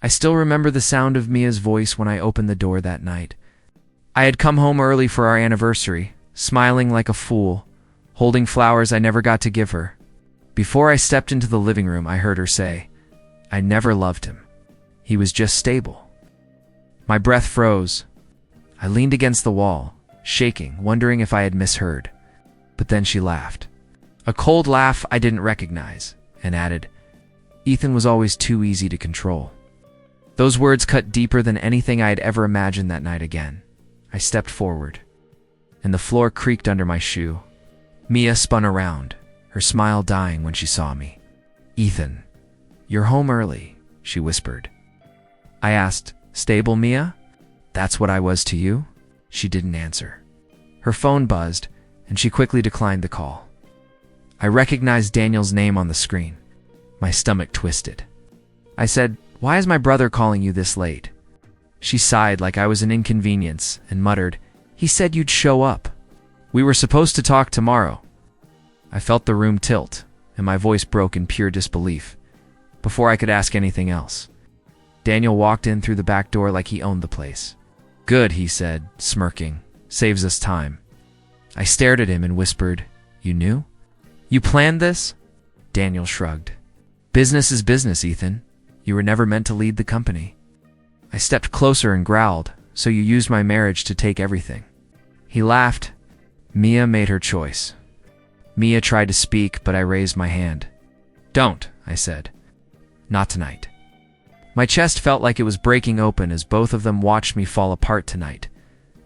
I still remember the sound of Mia's voice when I opened the door that night. I had come home early for our anniversary, smiling like a fool, holding flowers I never got to give her. Before I stepped into the living room, I heard her say, "I never loved him. He was just stable." My breath froze. I leaned against the wall, shaking, wondering if I had misheard. But then she laughed. A cold laugh I didn't recognize, and added, "Ethan was always too easy to control." Those words cut deeper than anything I had ever imagined that night again. I stepped forward, and the floor creaked under my shoe. Mia spun around, her smile dying when she saw me. "Ethan, you're home early," she whispered. I asked, "Stable, Mia? That's what I was to you?" She didn't answer. Her phone buzzed, and she quickly declined the call. I recognized Daniel's name on the screen. My stomach twisted. I said, "Why is my brother calling you this late?" She sighed like I was an inconvenience and muttered, "He said you'd show up. We were supposed to talk tomorrow." I felt the room tilt, and my voice broke in pure disbelief. Before I could ask anything else, Daniel walked in through the back door like he owned the place. "Good," he said, smirking. "Saves us time." I stared at him and whispered, "You knew? You planned this?" Daniel shrugged. "Business is business, Ethan. You were never meant to lead the company." I stepped closer and growled, "So you used my marriage to take everything." He laughed. "Mia made her choice." Mia tried to speak, but I raised my hand. "Don't," I said. "Not tonight." My chest felt like it was breaking open as both of them watched me fall apart tonight.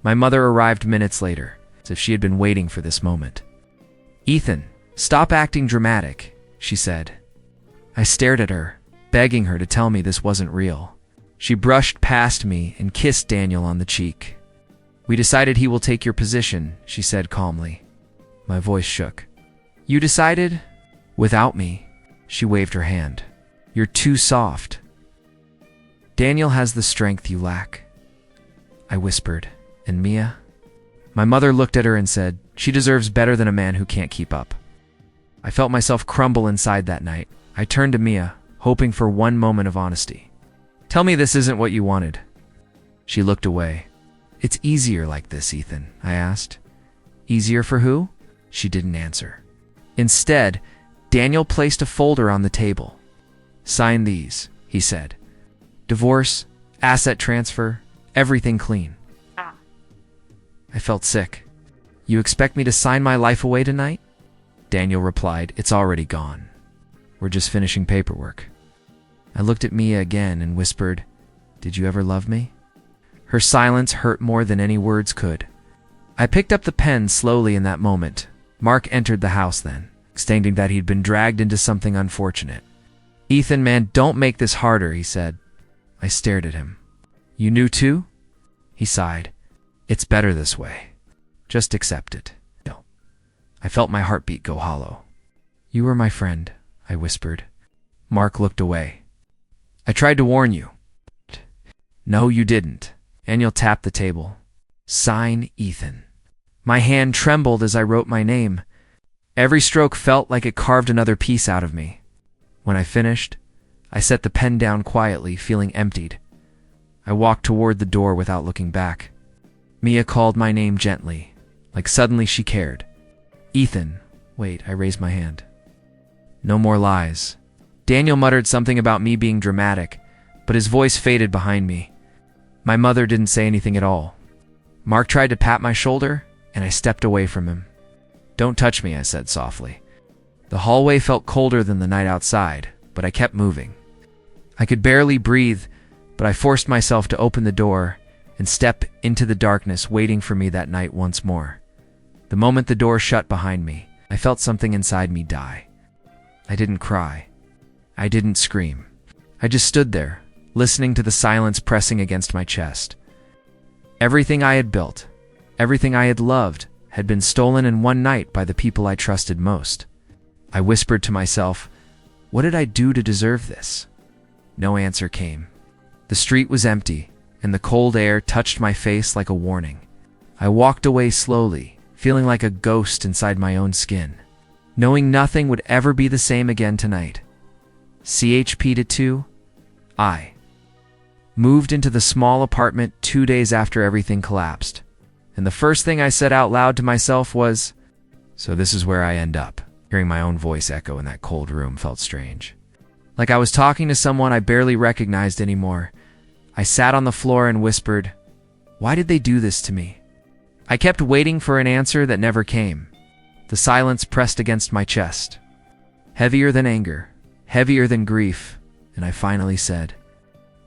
My mother arrived minutes later, as if she had been waiting for this moment. "Ethan, stop acting dramatic," she said. I stared at her, begging her to tell me this wasn't real. She brushed past me and kissed Daniel on the cheek. "We decided he will take your position," she said calmly. My voice shook. "You decided? Without me?" She waved her hand. "You're too soft. Daniel has the strength you lack." I whispered, "And Mia?" My mother looked at her and said, "She deserves better than a man who can't keep up." I felt myself crumble inside that night. I turned to Mia, hoping for one moment of honesty. "Tell me this isn't what you wanted." She looked away. "It's easier like this, Ethan," I asked. "Easier for who?" She didn't answer. Instead, Daniel placed a folder on the table. "Sign these," he said. "Divorce, asset transfer, everything clean." I felt sick. "You expect me to sign my life away tonight?" Daniel replied, "It's already gone. We're just finishing paperwork." I looked at Mia again and whispered, "Did you ever love me?" Her silence hurt more than any words could. I picked up the pen slowly in that moment. Mark entered the house then, stating that he'd been dragged into something unfortunate. "Ethan, man, don't make this harder," he said. I stared at him. "You knew too?" He sighed. "It's better this way. Just accept it." I felt my heartbeat go hollow. "You were my friend," I whispered. Mark looked away. "I tried to warn you." "No, you didn't." Daniel tapped the table. "Sign Ethan." My hand trembled as I wrote my name. Every stroke felt like it carved another piece out of me. When I finished, I set the pen down quietly, feeling emptied. I walked toward the door without looking back. Mia called my name gently, like suddenly she cared. "Ethan." Wait, I raised my hand. "No more lies." Daniel muttered something about me being dramatic, but his voice faded behind me. My mother didn't say anything at all. Mark tried to pat my shoulder, and I stepped away from him. "Don't touch me," I said softly. The hallway felt colder than the night outside, but I kept moving. I could barely breathe, but I forced myself to open the door and step into the darkness waiting for me that night once more. The moment the door shut behind me, I felt something inside me die. I didn't cry. I didn't scream. I just stood there, listening to the silence pressing against my chest. Everything I had built, everything I had loved, had been stolen in one night by the people I trusted most. I whispered to myself, what did I do to deserve this? No answer came. The street was empty, and the cold air touched my face like a warning. I walked away slowly, feeling like a ghost inside my own skin, knowing nothing would ever be the same again tonight. CHP to 2, I. Moved into the small apartment 2 days after everything collapsed. And the first thing I said out loud to myself was, "So this is where I end up." Hearing my own voice echo in that cold room felt strange. Like I was talking to someone I barely recognized anymore. I sat on the floor and whispered, "Why did they do this to me?" I kept waiting for an answer that never came. The silence pressed against my chest. Heavier than anger, heavier than grief, and I finally said,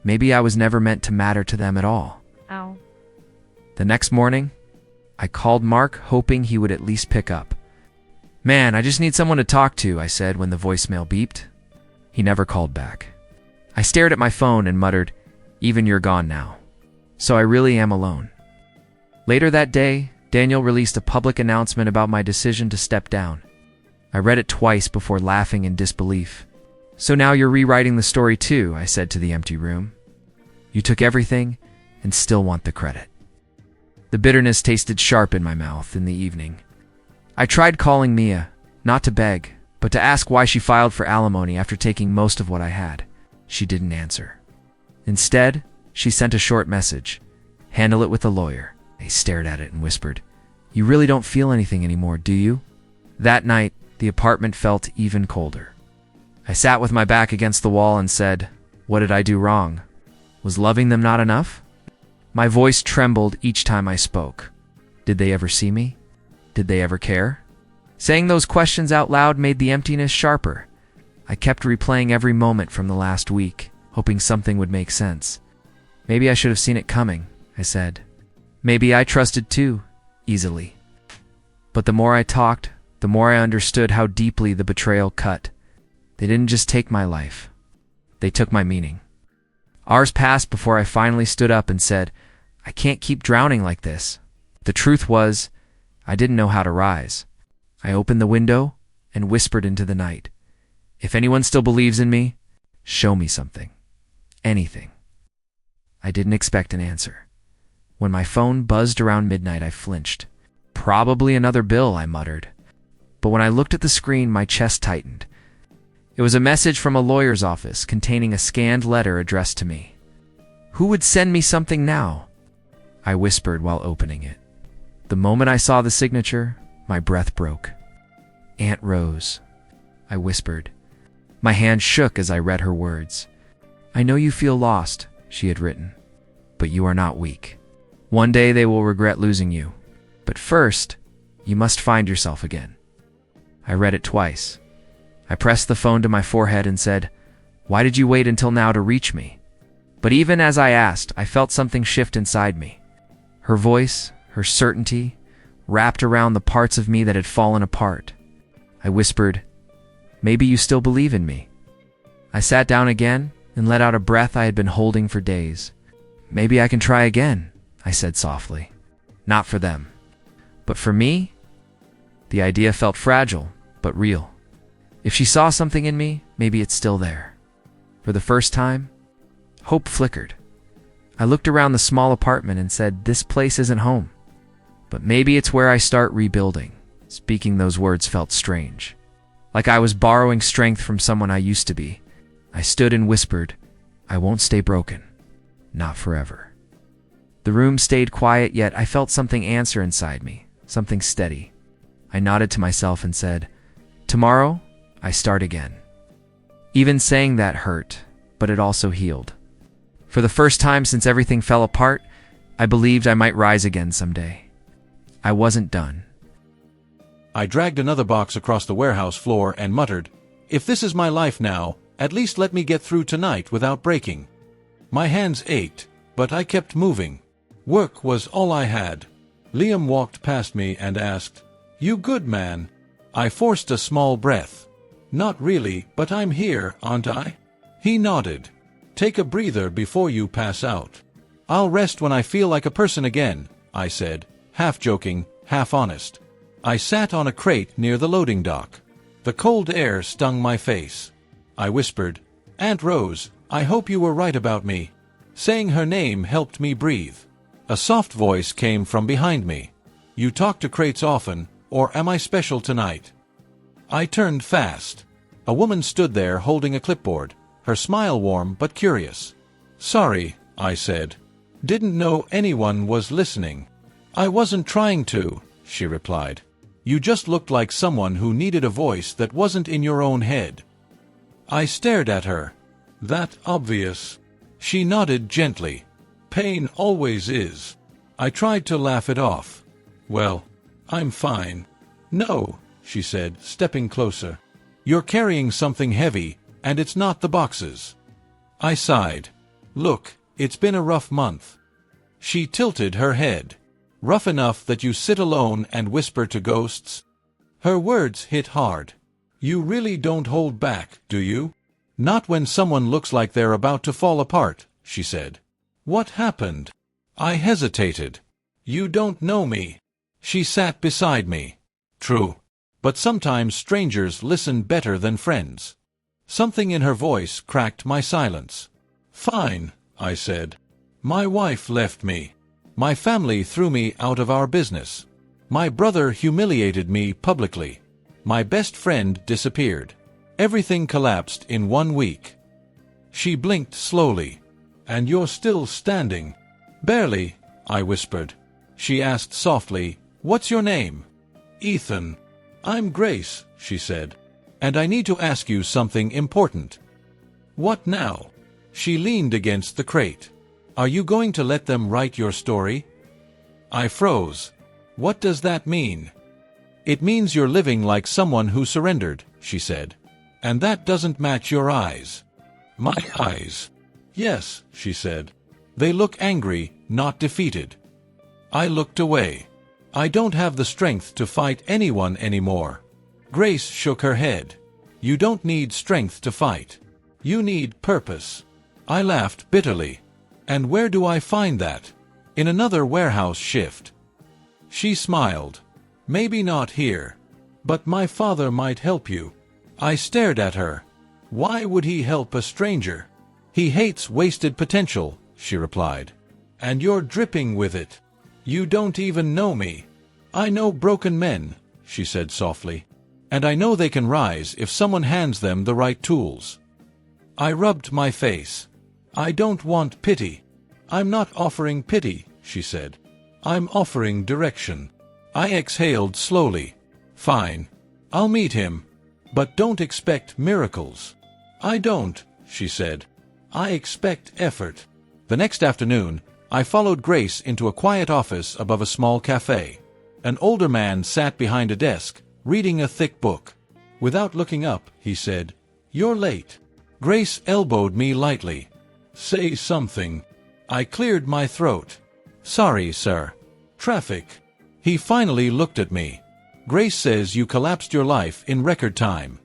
"Maybe I was never meant to matter to them at all." Ow. The next morning, I called Mark, hoping he would at least pick up. "Man, I just need someone to talk to," I said when the voicemail beeped. He never called back. I stared at my phone and muttered, "Even you're gone now. So I really am alone." Later that day, Daniel released a public announcement about my decision to step down. I read it twice before laughing in disbelief. "So now you're rewriting the story too," I said to the empty room. "You took everything and still want the credit." The bitterness tasted sharp in my mouth in the evening. I tried calling Mia, not to beg, but to ask why she filed for alimony after taking most of what I had. She didn't answer. Instead, she sent a short message. "Handle it with a lawyer." I stared at it and whispered, "You really don't feel anything anymore, do you?" That night, the apartment felt even colder. I sat with my back against the wall and said, "What did I do wrong? Was loving them not enough?" My voice trembled each time I spoke. Did they ever see me? Did they ever care? Saying those questions out loud made the emptiness sharper. I kept replaying every moment from the last week, hoping something would make sense. "Maybe I should have seen it coming," I said. Maybe I trusted too easily. But the more I talked, the more I understood how deeply the betrayal cut. They didn't just take my life. They took my meaning. Hours passed before I finally stood up and said, "I can't keep drowning like this." The truth was, I didn't know how to rise. I opened the window and whispered into the night, "If anyone still believes in me, show me something. Anything." I didn't expect an answer. When my phone buzzed around midnight, I flinched. "Probably another bill," I muttered. But when I looked at the screen, my chest tightened. It was a message from a lawyer's office containing a scanned letter addressed to me. "Who would send me something now?" I whispered while opening it. The moment I saw the signature, my breath broke. "Aunt Rose," I whispered. My hand shook as I read her words. "I know you feel lost," she had written, "but you are not weak. One day they will regret losing you. But first, you must find yourself again." I read it twice. I pressed the phone to my forehead and said, "Why did you wait until now to reach me?" But even as I asked, I felt something shift inside me. Her voice, her certainty, wrapped around the parts of me that had fallen apart. I whispered, "Maybe you still believe in me." I sat down again and let out a breath I had been holding for days. "Maybe I can try again," I said softly. "Not for them, but for me." The idea felt fragile, but real. If she saw something in me, maybe it's still there. For the first time, hope flickered. I looked around the small apartment and said, "This place isn't home. But maybe it's where I start rebuilding." Speaking those words felt strange. Like I was borrowing strength from someone I used to be. I stood and whispered, "I won't stay broken. Not forever." The room stayed quiet, yet I felt something answer inside me, something steady. I nodded to myself and said, "Tomorrow, I start again." Even saying that hurt, but it also healed. For the first time since everything fell apart, I believed I might rise again someday. I wasn't done. I dragged another box across the warehouse floor and muttered, "If this is my life now, at least let me get through tonight without breaking." My hands ached, but I kept moving. Work was all I had. Liam walked past me and asked, "You good, man?" I forced a small breath. "Not really, but I'm here, aren't I?" He nodded. "Take a breather before you pass out." "I'll rest when I feel like a person again," I said, half joking, half honest. I sat on a crate near the loading dock. The cold air stung my face. I whispered, "Aunt Rose, I hope you were right about me." Saying her name helped me breathe. A soft voice came from behind me. "You talk to crates often, or am I special tonight?" I turned fast. A woman stood there holding a clipboard, her smile warm but curious. "Sorry, I said. Didn't know anyone was listening. I wasn't trying to, she replied. You just looked like someone who needed a voice that wasn't in your own head. I stared at her. That obvious? She nodded gently. Pain always is. I tried to laugh it off. Well, I'm fine. No, she said, stepping closer. You're carrying something heavy, and it's not the boxes. I sighed. Look, it's been a rough month. She tilted her head. Rough enough that you sit alone and whisper to ghosts? Her words hit hard. You really don't hold back, do you? Not when someone looks like they're about to fall apart, she said. What happened? I hesitated. You don't know me. She sat beside me. True. But sometimes strangers listen better than friends. Something in her voice cracked my silence. Fine, I said. My wife left me. My family threw me out of our business. My brother humiliated me publicly. My best friend disappeared. Everything collapsed in 1 week. She blinked slowly. And you're still standing. Barely, I whispered. She asked softly, What's your name? Ethan. I'm Grace, she said. And I need to ask you something important. What now? She leaned against the crate. Are you going to let them write your story? I froze. What does that mean? It means you're living like someone who surrendered, she said. And that doesn't match your eyes. My eyes? Yes, she said. They look angry, not defeated. I looked away. I don't have the strength to fight anyone anymore. Grace shook her head. You don't need strength to fight. You need purpose. I laughed bitterly. And where do I find that? In another warehouse shift. She smiled. Maybe not here. But my father might help you. I stared at her. Why would he help a stranger? He hates wasted potential, she replied. And you're dripping with it. You don't even know me. I know broken men, she said softly. And I know they can rise if someone hands them the right tools. I rubbed my face. I don't want pity. I'm not offering pity, she said. I'm offering direction. I exhaled slowly. Fine. I'll meet him. But don't expect miracles. I don't, she said. I expect effort. The next afternoon, I followed Grace into a quiet office above a small cafe. An older man sat behind a desk, reading a thick book. Without looking up, he said, You're late. Grace elbowed me lightly. Say something. I cleared my throat. Sorry, sir. Traffic. He finally looked at me. Grace says you collapsed your life in record time.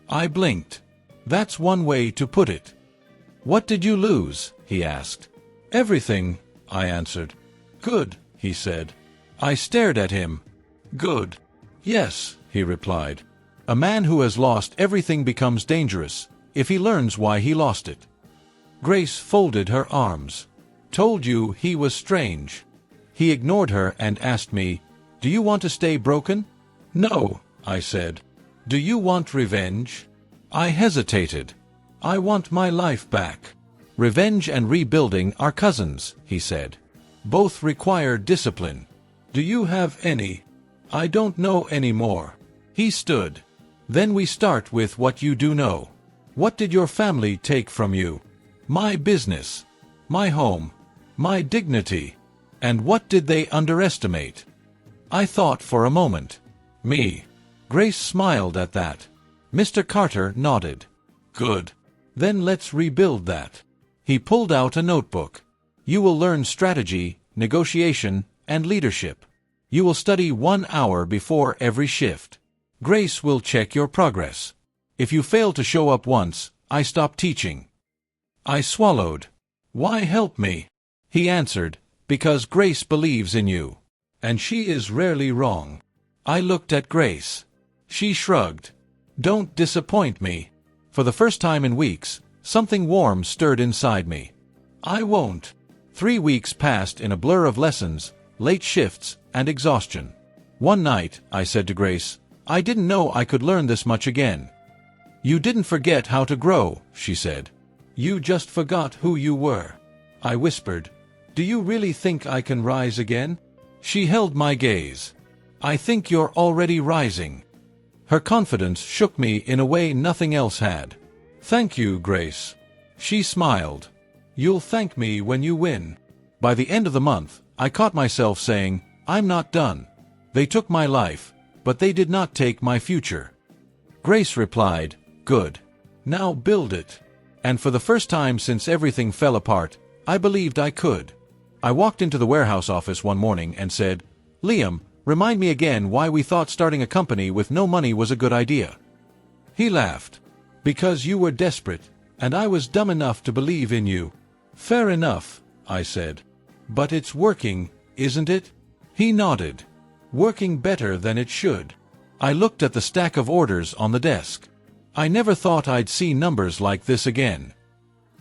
I blinked. That's one way to put it. What did you lose? He asked. Everything, I answered. Good, he said. I stared at him. Good. Yes, he replied. A man who has lost everything becomes dangerous if he learns why he lost it. Grace folded her arms. Told you he was strange. He ignored her and asked me, Do you want to stay broken? No, I said. Do you want revenge? I hesitated. I want my life back. Revenge and rebuilding are cousins, he said. Both require discipline. Do you have any? I don't know anymore. He stood. Then we start with what you do know. What did your family take from you? My business. My home. My dignity. And what did they underestimate? I thought for a moment. Me. Grace smiled at that. Mr. Carter nodded. Good. Then let's rebuild that. He pulled out a notebook. You will learn strategy, negotiation, and leadership. You will study 1 hour before every shift. Grace will check your progress. If you fail to show up once, I stop teaching. I swallowed. Why help me? He answered, Because Grace believes in you. And she is rarely wrong. I looked at Grace. She shrugged. Don't disappoint me. For the first time in weeks, something warm stirred inside me. I won't. 3 weeks passed in a blur of lessons, late shifts, and exhaustion. One night, I said to Grace, I didn't know I could learn this much again. You didn't forget how to grow, she said. You just forgot who you were. I whispered. Do you really think I can rise again? She held my gaze. I think you're already rising. Her confidence shook me in a way nothing else had. Thank you, Grace. She smiled. You'll thank me when you win. By the end of the month, I caught myself saying, I'm not done. They took my life, but they did not take my future. Grace replied, Good. Now build it. And for the first time since everything fell apart, I believed I could. I walked into the warehouse office one morning and said, Liam, remind me again why we thought starting a company with no money was a good idea. He laughed. Because you were desperate, and I was dumb enough to believe in you. Fair enough, I said. But it's working, isn't it? He nodded. Working better than it should. I looked at the stack of orders on the desk. I never thought I'd see numbers like this again.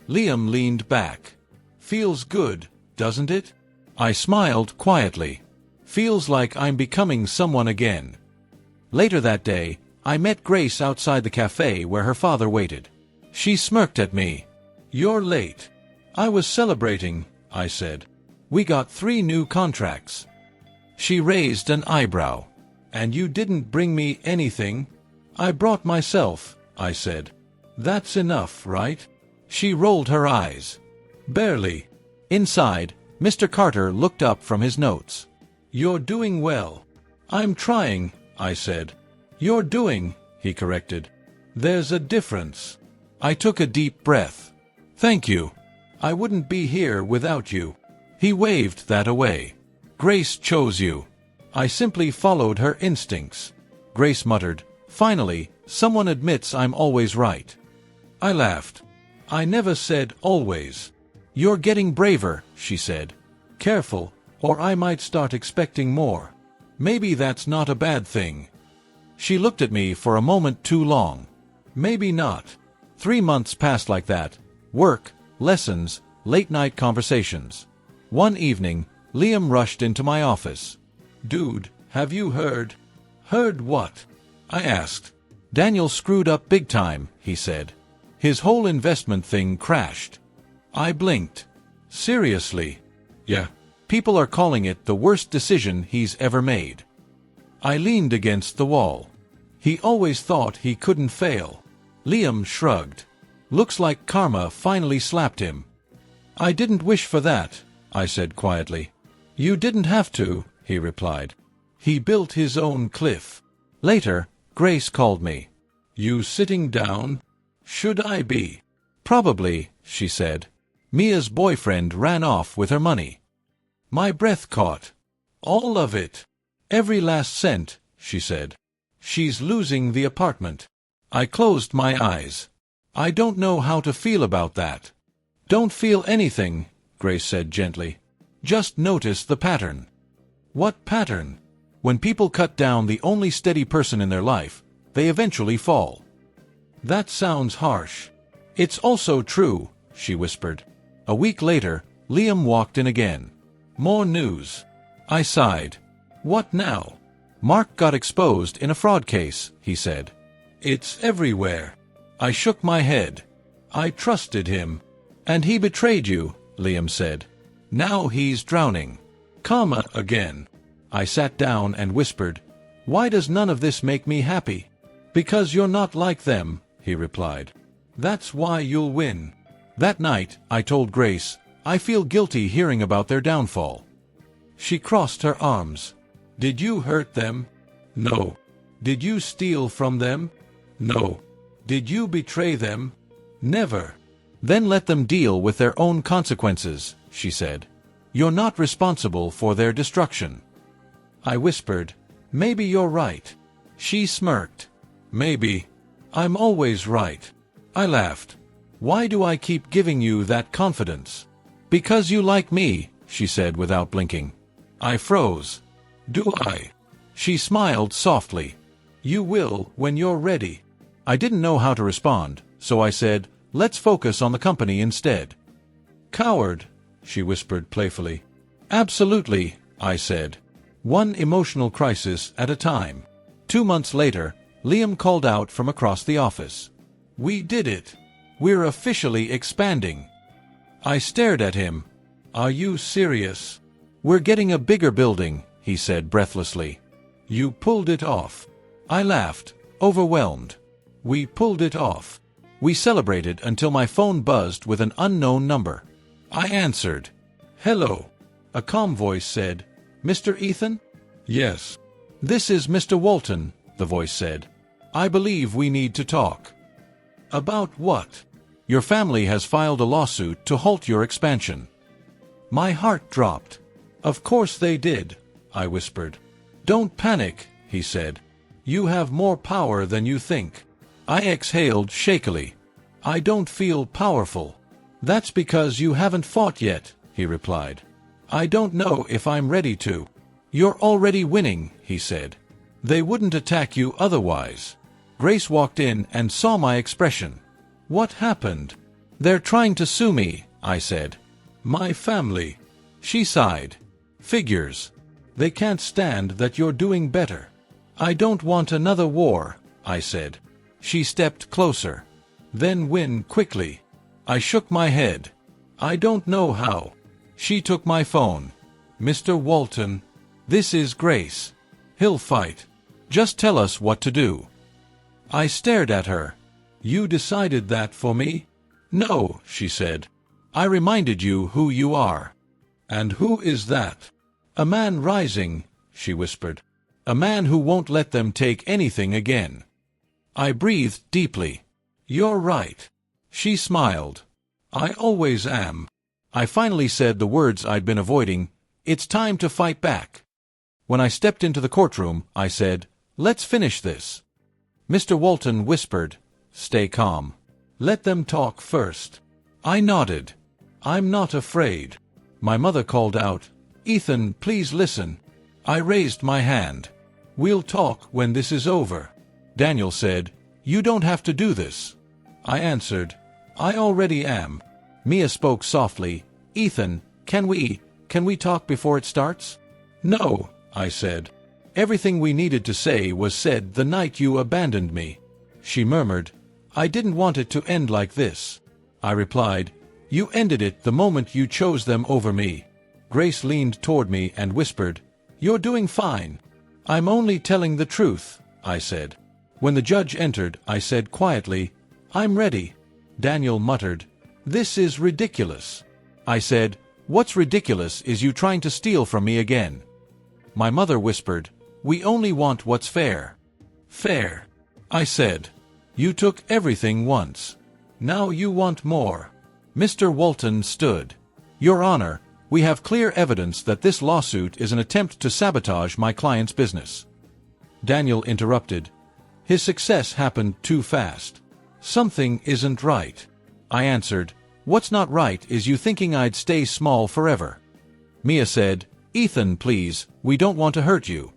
Liam leaned back. Feels good, doesn't it? I smiled quietly. Feels like I'm becoming someone again. Later that day, I met Grace outside the cafe where her father waited. She smirked at me. You're late. I was celebrating, I said. We got 3 new contracts. She raised an eyebrow. And you didn't bring me anything? I brought myself, I said. That's enough, right? She rolled her eyes. Barely. Inside, Mr. Carter looked up from his notes. You're doing well. I'm trying, I said. You're doing, he corrected. There's a difference. I took a deep breath. Thank you. I wouldn't be here without you. He waved that away. Grace chose you. I simply followed her instincts. Grace muttered, Finally, someone admits I'm always right. I laughed. I never said always. You're getting braver, she said. Careful, or I might start expecting more. Maybe that's not a bad thing. She looked at me for a moment too long. Maybe not. 3 months passed like that. Work, lessons, late-night conversations. One evening, Liam rushed into my office. Dude, have you heard? Heard what? I asked. Daniel screwed up big time, he said. His whole investment thing crashed. I blinked. Seriously? Yeah. People are calling it the worst decision he's ever made. I leaned against the wall. He always thought he couldn't fail. Liam shrugged. Looks like karma finally slapped him. I didn't wish for that, I said quietly. You didn't have to, he replied. He built his own cliff. Later, Grace called me. You sitting down? Should I be? Probably, she said. Mia's boyfriend ran off with her money. My breath caught. All of it. Every last cent, she said. She's losing the apartment. I closed my eyes. I don't know how to feel about that. Don't feel anything, Grace said gently. Just notice the pattern. What pattern? When people cut down the only steady person in their life, they eventually fall. That sounds harsh. It's also true, she whispered. A week later, Liam walked in again. More news. I sighed. What now? Mark got exposed in a fraud case, he said. It's everywhere. I shook my head. I trusted him. And he betrayed you, Liam said. Now he's drowning. Karma again. I sat down and whispered, Why does none of this make me happy? Because you're not like them, he replied. That's why you'll win. That night, I told Grace, I feel guilty hearing about their downfall. She crossed her arms. Did you hurt them? No. Did you steal from them? No. Did you betray them? Never. Then let them deal with their own consequences, she said. You're not responsible for their destruction. I whispered, Maybe you're right. She smirked. Maybe. I'm always right. I laughed. Why do I keep giving you that confidence? Because you like me, she said without blinking. I froze. Do I? She smiled softly. You will when you're ready. I didn't know how to respond, so I said, Let's focus on the company instead. Coward, she whispered playfully. Absolutely, I said. One emotional crisis at a time. 2 months later, Liam called out from across the office. We did it. We're officially expanding. I stared at him. Are you serious? We're getting a bigger building, he said breathlessly. You pulled it off. I laughed, overwhelmed. We pulled it off. We celebrated until my phone buzzed with an unknown number. I answered. Hello. A calm voice said, Mr. Ethan? Yes. This is Mr. Walton, the voice said. I believe we need to talk. About what? Your family has filed a lawsuit to halt your expansion. My heart dropped. Of course they did, I whispered. Don't panic, he said. You have more power than you think. I exhaled shakily. I don't feel powerful. That's because you haven't fought yet, he replied. I don't know if I'm ready to. You're already winning, he said. They wouldn't attack you otherwise. Grace walked in and saw my expression. What happened? They're trying to sue me, I said. My family. She sighed. Figures. They can't stand that you're doing better. I don't want another war, I said. She stepped closer. Then win quickly. I shook my head. I don't know how. She took my phone. Mr. Walton, this is Grace. He'll fight. Just tell us what to do. I stared at her. You decided that for me? No, she said. I reminded you who you are. And who is that? A man rising, she whispered. A man who won't let them take anything again. I breathed deeply. You're right. She smiled. I always am. I finally said the words I'd been avoiding. It's time to fight back. When I stepped into the courtroom, I said, let's finish this. Mr. Walton whispered, stay calm. Let them talk first. I nodded. I'm not afraid. My mother called out, Ethan, please listen. I raised my hand. We'll talk when this is over. Daniel said, you don't have to do this. I answered, I already am. Mia spoke softly, Ethan, can we talk before it starts? No, I said. Everything we needed to say was said the night you abandoned me. She murmured, I didn't want it to end like this. I replied, you ended it the moment you chose them over me. Grace leaned toward me and whispered, you're doing fine. I'm only telling the truth, I said. When the judge entered, I said quietly, I'm ready. Daniel muttered, this is ridiculous. I said, what's ridiculous is you trying to steal from me again. My mother whispered, we only want what's fair. Fair. I said, you took everything once. Now you want more. Mr. Walton stood. Your Honor, we have clear evidence that this lawsuit is an attempt to sabotage my client's business. Daniel interrupted. His success happened too fast. Something isn't right. I answered, what's not right is you thinking I'd stay small forever. Mia said, Ethan, please, we don't want to hurt you.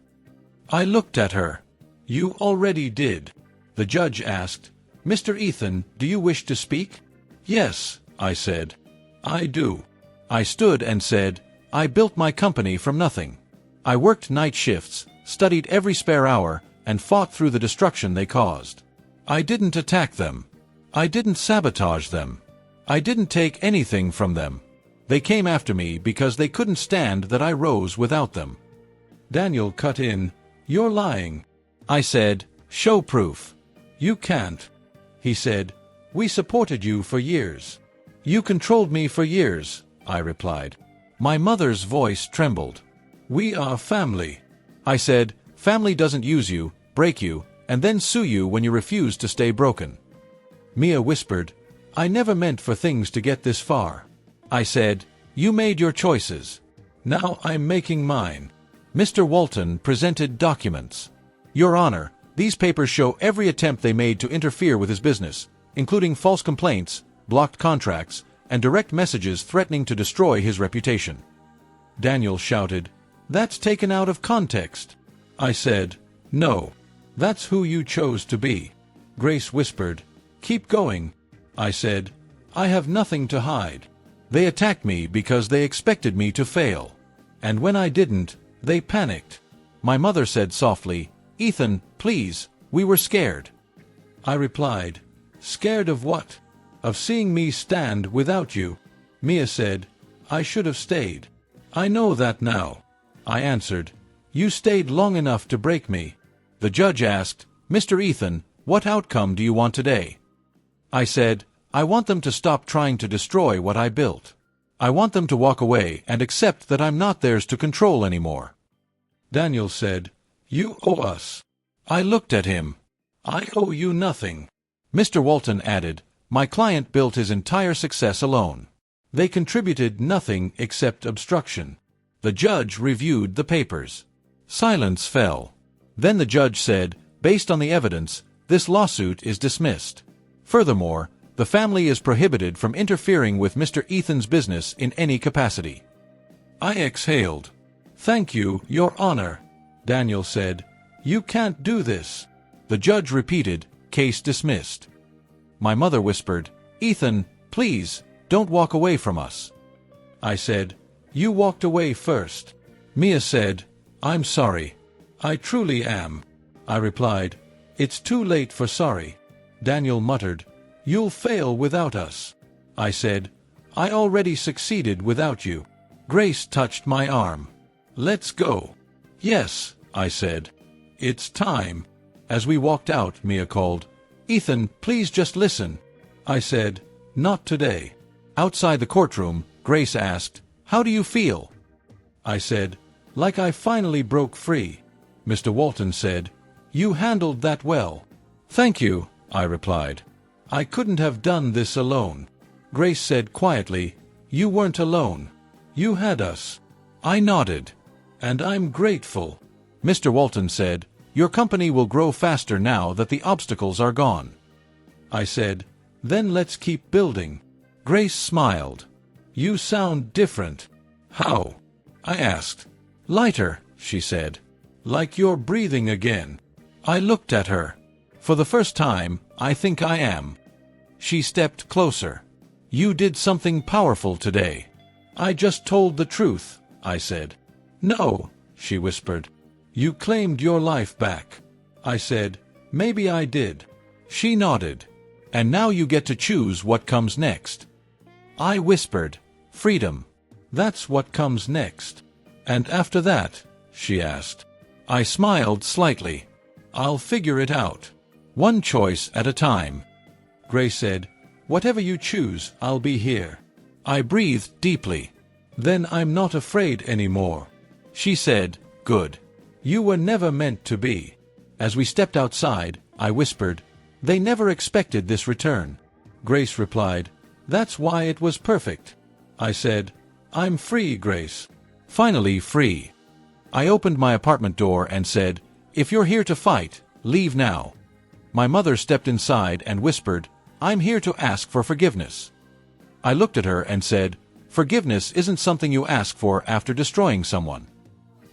I looked at her. You already did. The judge asked, Mr. Ethan, do you wish to speak? Yes, I said. I do. I stood and said, I built my company from nothing. I worked night shifts, studied every spare hour, and fought through the destruction they caused. I didn't attack them. I didn't sabotage them. I didn't take anything from them. They came after me because they couldn't stand that I rose without them. Daniel cut in, you're lying. I said, show proof. You can't. He said, we supported you for years. You controlled me for years, I replied. My mother's voice trembled. We are family. I said, family doesn't use you, break you, and then sue you when you refuse to stay broken. Mia whispered, I never meant for things to get this far. I said, you made your choices. Now I'm making mine. Mr. Walton presented documents. Your Honor, these papers show every attempt they made to interfere with his business, including false complaints, blocked contracts, and direct messages threatening to destroy his reputation. Daniel shouted, that's taken out of context. I said, no. That's who you chose to be. Grace whispered, keep going. I said, I have nothing to hide. They attacked me because they expected me to fail. And when I didn't, they panicked. My mother said softly, Ethan, please, we were scared. I replied, scared of what? Of seeing me stand without you. Mia said, I should have stayed. I know that now. I answered, you stayed long enough to break me. The judge asked, Mr. Ethan, what outcome do you want today? I said, I want them to stop trying to destroy what I built. I want them to walk away and accept that I'm not theirs to control anymore. Daniel said, you owe us. I looked at him. I owe you nothing. Mr. Walton added, my client built his entire success alone. They contributed nothing except obstruction. The judge reviewed the papers. Silence fell. Then the judge said, based on the evidence, this lawsuit is dismissed. Furthermore, the family is prohibited from interfering with Mr. Ethan's business in any capacity. I exhaled. Thank you, Your Honor. Daniel said, you can't do this. The judge repeated, case dismissed. My mother whispered, Ethan, please, don't walk away from us. I said, you walked away first. Mia said, I'm sorry. I truly am. I replied, it's too late for sorry. Daniel muttered, you'll fail without us. I said, I already succeeded without you. Grace touched my arm. Let's go. Yes, I said. It's time. As we walked out, Mia called, Ethan, please just listen. I said, not today. Outside the courtroom, Grace asked, how do you feel? I said, like I finally broke free. Mr. Walton said, you handled that well. Thank you, I replied. I couldn't have done this alone. Grace said quietly, you weren't alone. You had us. I nodded. And I'm grateful. Mr. Walton said, your company will grow faster now that the obstacles are gone. I said, then let's keep building. Grace smiled. You sound different. How? I asked. Lighter, she said. Like you're breathing again. I looked at her. For the first time, I think I am. She stepped closer. You did something powerful today. I just told the truth, I said. No, she whispered. You claimed your life back. I said, maybe I did. She nodded. And now you get to choose what comes next. I whispered, freedom. That's what comes next. And after that, she asked. I smiled slightly. I'll figure it out. One choice at a time. Grace said, whatever you choose, I'll be here. I breathed deeply. Then I'm not afraid anymore. She said, good. You were never meant to be. As we stepped outside, I whispered, they never expected this return. Grace replied, that's why it was perfect. I said, I'm free, Grace. Finally free. I opened my apartment door and said, if you're here to fight, leave now. My mother stepped inside and whispered, I'm here to ask for forgiveness. I looked at her and said, forgiveness isn't something you ask for after destroying someone.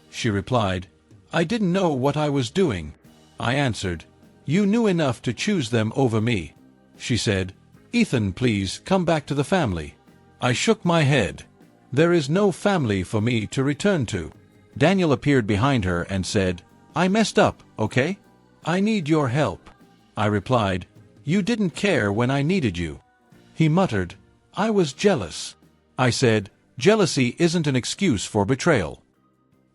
She replied, I didn't know what I was doing. I answered, you knew enough to choose them over me. She said, Ethan, please come back to the family. I shook my head. There is no family for me to return to. Daniel appeared behind her and said, I messed up, okay? I need your help. I replied, you didn't care when I needed you. He muttered, I was jealous. I said, jealousy isn't an excuse for betrayal.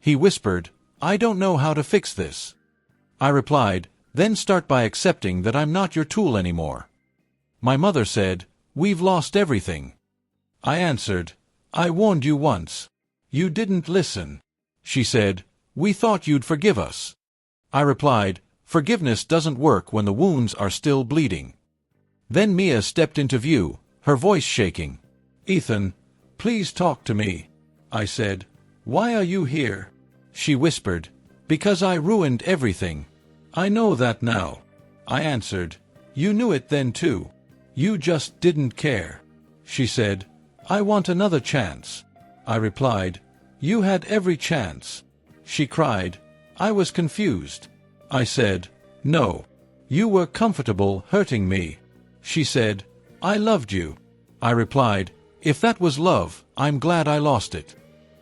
He whispered, I don't know how to fix this. I replied, then start by accepting that I'm not your tool anymore. My mother said, we've lost everything. I answered, I warned you once. You didn't listen. She said, we thought you'd forgive us. I replied, forgiveness doesn't work when the wounds are still bleeding. Then Mia stepped into view, her voice shaking. Ethan, please talk to me. I said, why are you here? She whispered, because I ruined everything. I know that now. I answered, you knew it then too. You just didn't care. She said, I want another chance. I replied, you had every chance. She cried, I was confused. I said, no. You were comfortable hurting me. She said, I loved you. I replied, if that was love, I'm glad I lost it.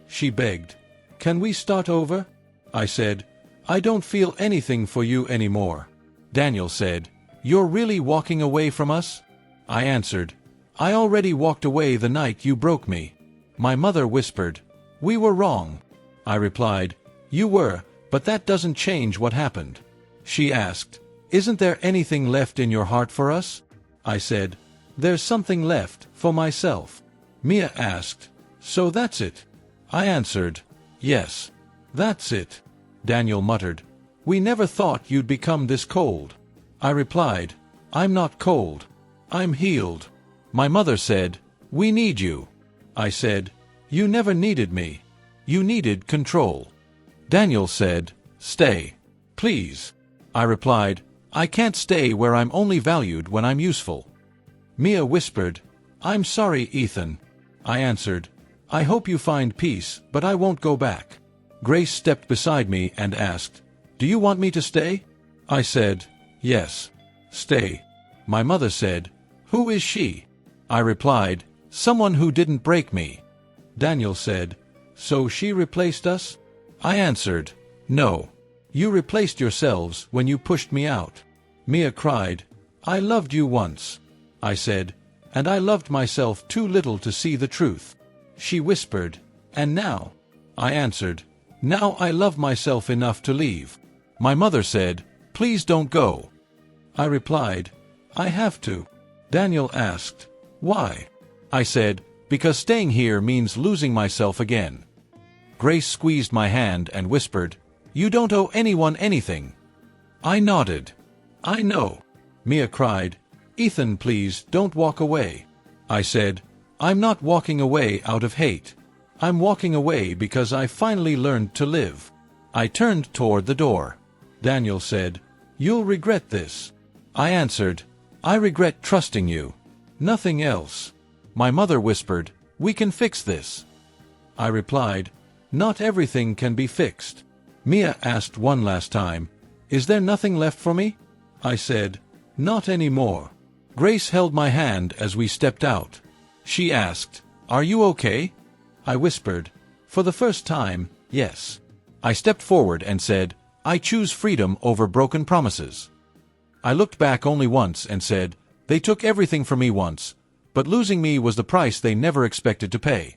She begged, can we start over? I said, I don't feel anything for you anymore. Daniel said, you're really walking away from us? I answered, I already walked away the night you broke me. My mother whispered, "We were wrong." I replied, "You were, but that doesn't change what happened." She asked, "Isn't there anything left in your heart for us?" I said, "There's something left, for myself." Mia asked, "So that's it?" I answered, "Yes. That's it." Daniel muttered, "We never thought you'd become this cold." I replied, "I'm not cold. I'm healed." My mother said, "We need you." I said, "You never needed me. You needed control." Daniel said, "Stay. Please." I replied, "I can't stay where I'm only valued when I'm useful." Mia whispered, "I'm sorry, Ethan." I answered, "I hope you find peace, but I won't go back." Grace stepped beside me and asked, "Do you want me to stay?" I said, "Yes. Stay." My mother said, "Who is she?" I replied, "Someone who didn't break me." Daniel said, "So she replaced us?" I answered, "No. You replaced yourselves when you pushed me out." Mia cried, "I loved you once." I said, "And I loved myself too little to see the truth." She whispered, "And now?" I answered, "Now I love myself enough to leave." My mother said, "Please don't go." I replied, "I have to." Daniel asked, "Why?" I said, "Because staying here means losing myself again." Grace squeezed my hand and whispered, "You don't owe anyone anything." I nodded. "I know." Mia cried, "Ethan, please don't walk away." I said, "I'm not walking away out of hate. I'm walking away because I finally learned to live." I turned toward the door. Daniel said, "You'll regret this." I answered, "I regret trusting you. Nothing else." My mother whispered, "We can fix this." I replied, "Not everything can be fixed." Mia asked one last time, "Is there nothing left for me?" I said, "Not anymore." Grace held my hand as we stepped out. She asked, "Are you okay?" I whispered, "For the first time, yes." I stepped forward and said, "I choose freedom over broken promises." I looked back only once and said, "They took everything from me once, but losing me was the price they never expected to pay."